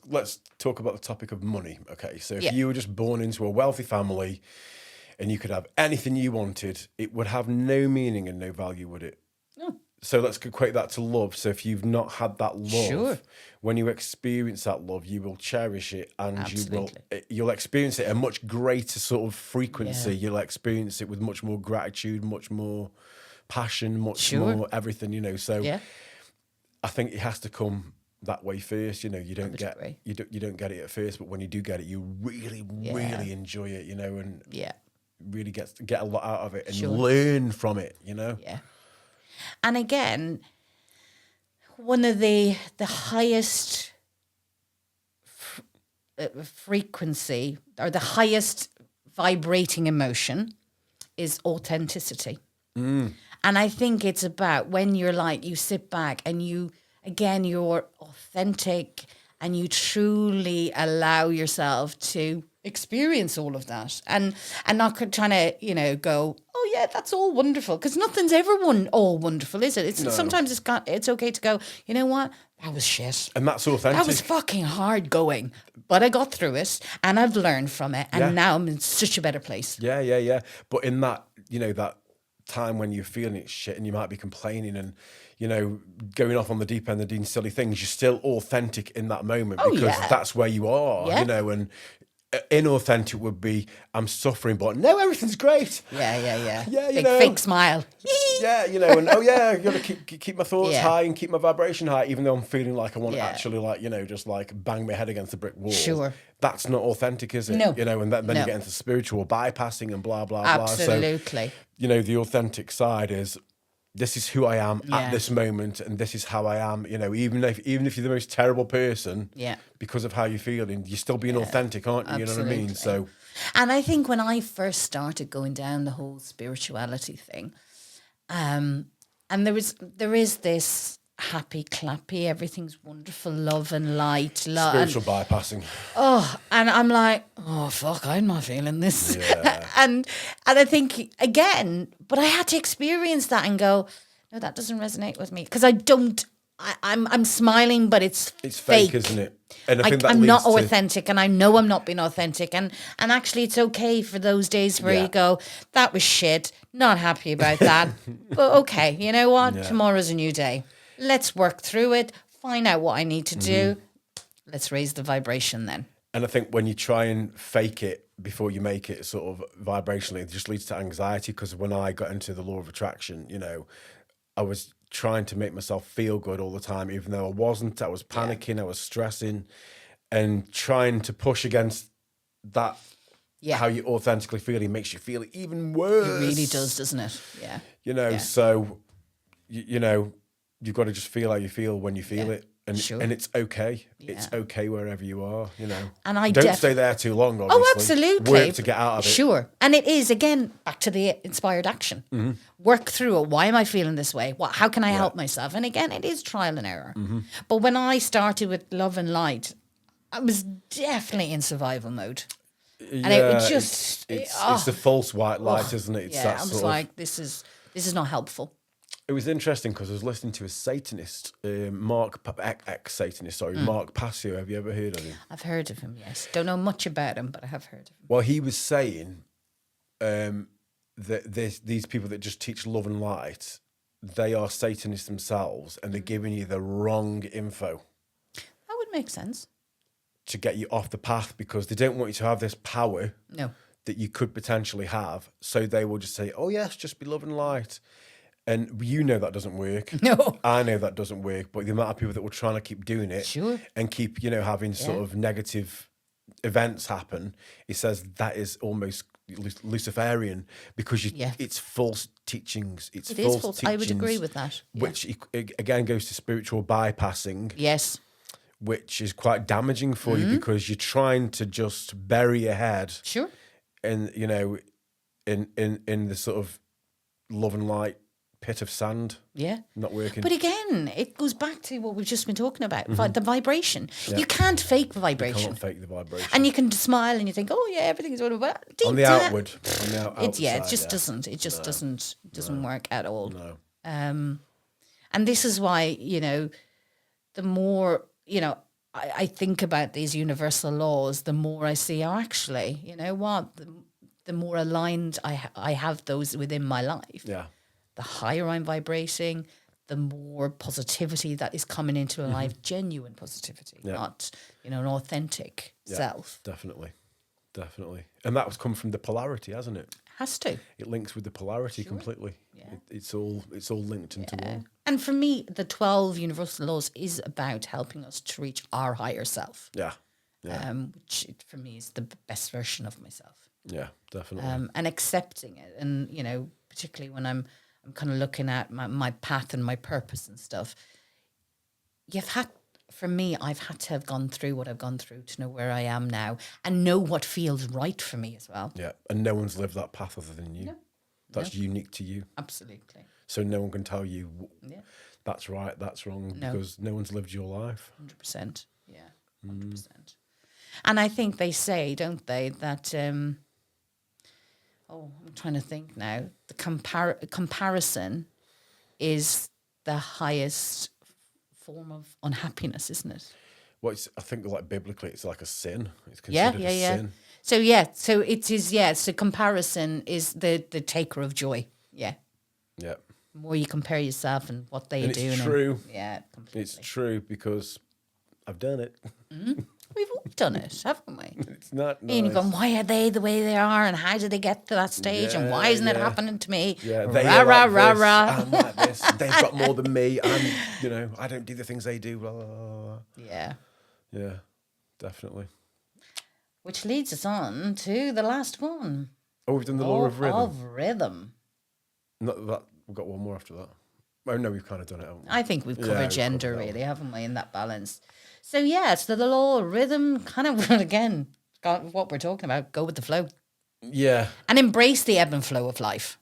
let's talk about the topic of money. Okay, so if you were just born into a wealthy family and you could have anything you wanted, it would have no meaning and no value, would it? No. So let's equate that to love. So if you've not had that love, Sure. when you experience that love, you will cherish it, and Absolutely. you'll experience it at a much greater sort of frequency. You'll experience it with much more gratitude, much more passion, much more everything. So I think it has to come that way first. You don't get you don't get it at first, but when you do get it, you really enjoy it. And really get a lot out of it and learn from it. Yeah. And again, one of the highest frequency or the highest vibrating emotion is authenticity. And I think it's about when you sit back and you're authentic and you truly allow yourself to experience all of that and not trying to, go, oh yeah, that's all wonderful. Because nothing's ever all wonderful, is it? Sometimes it's okay to go, you know what? That was shit. And that's authentic. That was fucking hard going. But I got through it and I've learned from it. And now I'm in such a better place. Yeah. But in that, that time when you're feeling it shit and you might be complaining and, going off on the deep end and doing silly things, you're still authentic in that moment because that's where you are, and inauthentic would be, I'm suffering, but no, everything's great. Yeah. Yeah, Big fake smile. Yeah, and I've got to keep my thoughts high and keep my vibration high, even though I'm feeling like I want to actually just bang my head against the brick wall. Sure. That's not authentic, is it? No. And then you get into spiritual bypassing and blah, blah, blah. Absolutely. So, the authentic side is, this is who I am at this moment, and this is how I am. Even if you're the most terrible person, because of how you're feeling, you're still being authentic, aren't you? Absolutely. You know what I mean? So, and I think when I first started going down the whole spirituality thing, and there is this happy clappy, everything's wonderful, love and light, spiritual bypassing. And I'm like, oh fuck, I'm not feeling this. Yeah. and I think again, but I had to experience that and go, no, that doesn't resonate with me because I'm smiling, but it's fake, isn't it? And I think I'm not authentic, and I know I'm not being authentic, and actually it's okay for those days where you go, that was shit, not happy about that, but okay, you know what? Tomorrow's a new day. Let's work through it, find out what I need to do. Let's raise the vibration then. And I think when you try and fake it before you make it sort of vibrationally, it just leads to anxiety. Because when I got into the law of attraction, I was trying to make myself feel good all the time, even though I wasn't. I was panicking, I was stressing, and trying to push against that. Yeah. How you authentically feeling makes you feel even worse. It really does, doesn't it? Yeah. So, you've got to just feel how you feel when you feel it. And, and it's okay. Yeah. It's okay wherever you are, And I don't stay there too long, obviously. Oh, absolutely. Work to get out of it. Sure. And it is, again, back to the inspired action. Work through it. Why am I feeling this way? How can I help myself? And again, it is trial and error. But when I started with Love and Light, I was definitely in survival mode. And it just... It's the false white light, isn't it? It's I was like, this is not helpful. It was interesting because I was listening to a Satanist, Mark Passio. Have you ever heard of him? I've heard of him, yes. Don't know much about him, but I have heard of him. Well, he was saying that these people that just teach love and light, they are Satanists themselves, and they're giving you the wrong info. That would make sense. To get you off the path, because they don't want you to have this power that you could potentially have. So they will just say, oh, yes, just be love and light. And you know that doesn't work. No. I know that doesn't work. But the amount of people that were trying to keep doing it Sure. and keep, having sort of negative events happen, he says that is almost Luciferian because it's false teachings. It is false. I would agree with that. Yeah. Which again goes to spiritual bypassing. Yes. Which is quite damaging for you because you're trying to just bury your head. Sure. In in the sort of love and light pit of sand. Yeah. Not working. But again, it goes back to what we've just been talking about, the vibration. Yeah. You can't fake the vibration. You can't fake the vibration. And you can smile and you think, oh yeah, everything's wonderful. But on the outward. It just doesn't. It just doesn't work at all. No. And this is why, the more, I think about these universal laws, the more I see, actually, you know what, the more aligned I have those within my life. Yeah. The higher I'm vibrating, the more positivity that is coming into a life, genuine positivity, not, an authentic self. Definitely. And that was come from the polarity, hasn't it? Has to. It links with the polarity completely. Yeah. It's all linked into one. And for me, the 12 universal laws is about helping us to reach our higher self. Yeah. Yeah. Which for me is the best version of myself. Yeah, definitely. And accepting it. And, particularly when I'm kind of looking at my path and my purpose and stuff, I've had to have gone through what I've gone through to know where I am now and know what feels right for me as well. Yeah, and no one's lived that path other than you. No. That's unique to you. Absolutely. So no one can tell you that's right, that's wrong, because no one's lived your life. 100%. Yeah, 100%. And I think they say, don't they, that... I'm trying to think now. The comparison is the highest form of unhappiness, isn't it? Well, I think like biblically, it's like a sin. It's considered a sin. So it is. Yeah. So comparison is the taker of joy. Yeah. Yeah. The more you compare yourself and what they do. It's true. Completely. It's true because I've done it. Mm-hmm. We've all done it, haven't we? It's not nice. And you're going, why are they the way they are? And how did they get to that stage? And why isn't it happening to me? Yeah, they are like this. I'm like this. They've got more than me. I don't do the things they do. Blah, blah, blah. Yeah. Yeah, definitely. Which leads us on to the last one. Oh, we've done the law of rhythm. Not that. We've got one more after that. Oh, no, we've kind of done it, haven't we? I think we've covered gender, really, haven't we, in that balance? So, so the law of rhythm, kind of, again, got what we're talking about, go with the flow. Yeah. And embrace the ebb and flow of life.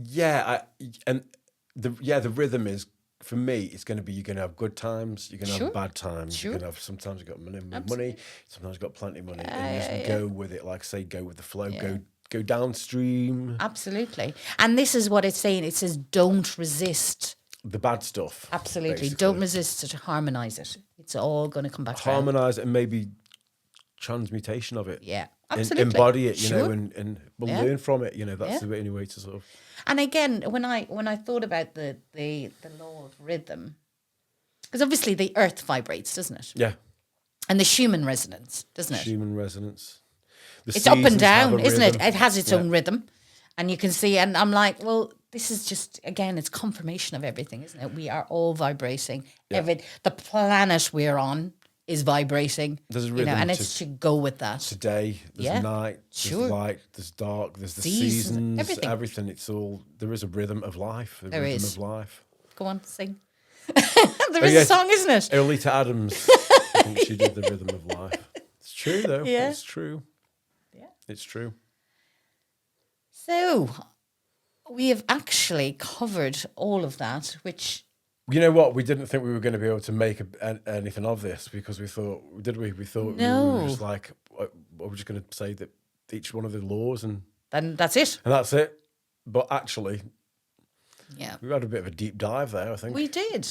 Yeah, the rhythm is, for me, it's going to be, you're going to have good times, you're going to have bad times. Sure. You're going to have, sometimes you've got money, sometimes you've got plenty of money. And just go with it, like say, go with the flow, go downstream. Absolutely. And this is what it's saying. It says, don't resist the bad stuff. Absolutely. Basically. Don't resist it, harmonise it. It's all going to come back to harmonise it and maybe transmutation of it. Yeah, absolutely. Embody it, and we'll learn from it. That's the only way to sort of... And again, when I thought about the law of rhythm, because obviously the earth vibrates, doesn't it? Yeah. And the Schumann resonance, doesn't it? Schumann resonance. It's up and down, isn't it? It has its own rhythm. And you can see, and I'm like, well, this is just, again, it's confirmation of everything, isn't it? We are all vibrating. Yeah. The planet we're on is vibrating. There's a rhythm, and it should go with that. Today, there's night, there's light, there's dark, there's the seasons, everything. It's all, there is a rhythm of life. There rhythm is. Of life. Go on, sing. There is a song, isn't it? Oleta Adams, I think she did the rhythm of life. It's true, though. Yeah. It's true. Yeah. It's true. So, we have actually covered all of that, which... You know what? We didn't think we were going to be able to make anything of this because we thought, did we? We thought we were just like, we're just going to say that each one of the laws and... Then that's it. And that's it. But actually, yeah, we had a bit of a deep dive there, I think. We did.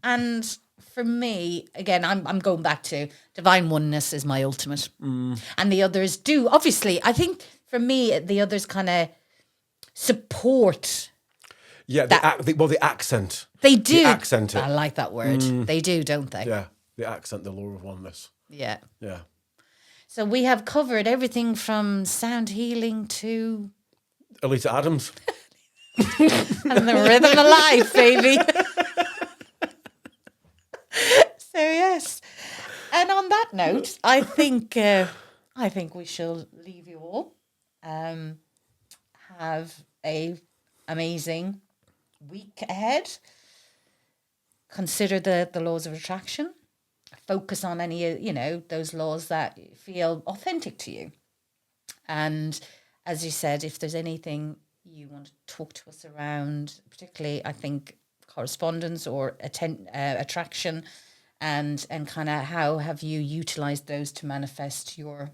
And for me, again, I'm going back to divine oneness is my ultimate. And the others do. Obviously, I think for me, the others kind of support... Yeah, the accent. They do. The accent it. I like that word. They do, don't they? Yeah, the accent, the law of oneness. Yeah. Yeah. So we have covered everything from sound healing to... Oleta Adams. And the rhythm of life, baby. So yes. And on that note, I think we shall leave you all. Have a amazing week ahead. Consider the laws of attraction. Focus on any, those laws that feel authentic to you. And as you said, if there's anything you want to talk to us around, particularly, I think, correspondence or attraction, and kind of how have you utilized those to manifest your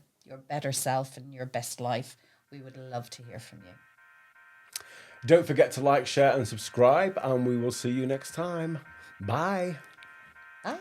better self and your best life, we would love to hear from you. Don't forget to like, share, and subscribe, and we will see you next time. Bye. Bye.